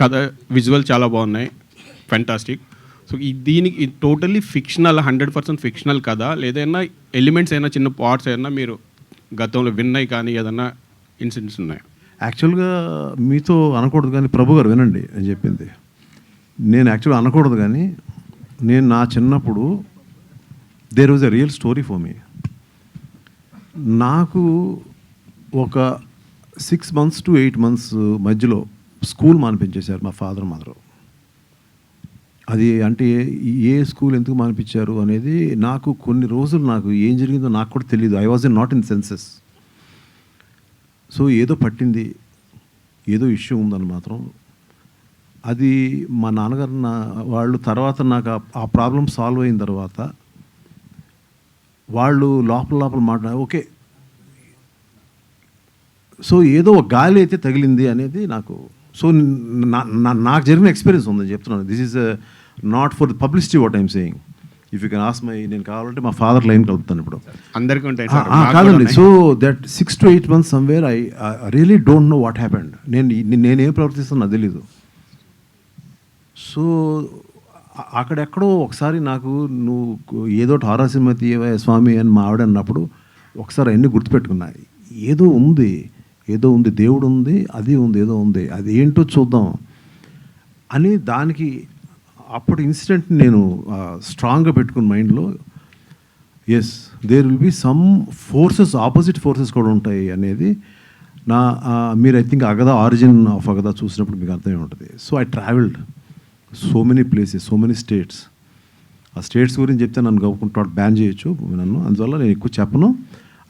కథ విజువల్ చాలా బాగున్నాయి, ఫెంటాస్టిక్. సో దీనికి టోటల్లీ ఫిక్షనల్, 100% ఫిక్షనల్ కథ, లేదైనా ఎలిమెంట్స్ అయినా చిన్న పార్ట్స్ అయినా మీరు గతంలో విన్నాయి కానీ ఏదన్నా ఇన్సిడెంట్స్ ఉన్నాయి? యాక్చువల్గా మీతో అనకూడదు కానీ ప్రభు గారు వినండి అని చెప్పింది. నేను యాక్చువల్గా అనకూడదు కానీ నేను నా చిన్నప్పుడు there was a real story for me. నాకు ఒక 6 months to 8 months మధ్యలో స్కూల్ మానిపించేశారు మా ఫాదర్ మదర్. అది అంటే ఏ స్కూల్ ఎందుకు మానిపించారు అనేది నాకు కొన్ని రోజులు నాకు ఏం జరిగిందో నాకు కూడా తెలియదు. I was not in senses. So ఏదో పట్టింది, ఏదో ఇష్యూ ఉందని మాత్రం. అది మా నాన్నగారు వాళ్ళు తర్వాత నాకు ఆ ప్రాబ్లం సాల్వ్ అయిన తర్వాత వాళ్ళు లోపల మాట ఓకే, సో ఏదో ఒక గాలి అయితే తగిలింది అనేది నాకు. సో నాకు జరిగిన ఎక్స్పీరియన్స్ ఉందని చెప్తున్నాను. This is not for the publicity what I'm saying. If you can ask my, నేను కావాలంటే మా ఫాదర్ లైన్ కలుపుతాను ఇప్పుడు. అందరికీ ఉంటాయి కాదండి. So that 6 to 8 months somewhere I really don't know what happened. నేనేం ప్రవర్తిస్తాను నాకు తెలీదు. సో అక్కడెక్కడో ఒకసారి నాకు నువ్వు ఏదో హారాసిమ తీయవే స్వామి అని మా ఆవిడ అన్నప్పుడు ఒకసారి అన్నీ గుర్తుపెట్టుకున్నాయి. ఏదో ఉంది, దేవుడు ఉంది, అది ఉంది, ఏదో ఉంది, అది ఏంటో చూద్దాం అని దానికి అప్పుడు ఇన్సిడెంట్ నేను స్ట్రాంగ్గా పెట్టుకున్న మైండ్లో. Yes, there will be some forces, opposite forces కూడా ఉంటాయి అనేది నా మీరు I think Agada, origin of Agada చూసినప్పుడు మీకు అర్థమై ఉంటుంది. So I travelled so many places, so many states. ఆ స్టేట్స్ గురించి చెప్తే నన్ను గవ్వుకుంటూ బ్యాన్ చేయొచ్చు నన్ను, అందువల్ల నేను ఎక్కువ చెప్పను.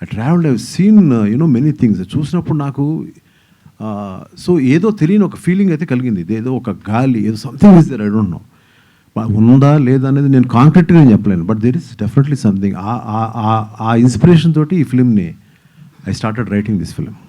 I travelled, I seen many things. చూసినప్పుడు నాకు సో ఏదో తెలియని ఒక ఫీలింగ్ అయితే కలిగింది. ఏదో ఒక గాలి, ఏదో something is there, I don't know ఉందా లేదా అనేది నేను కాంక్రీట్గా నేను చెప్పలేను. But there is definitely something. ఆ ఇన్స్పిరేషన్ తోటి ఈ ఫిలింని I started writing this film.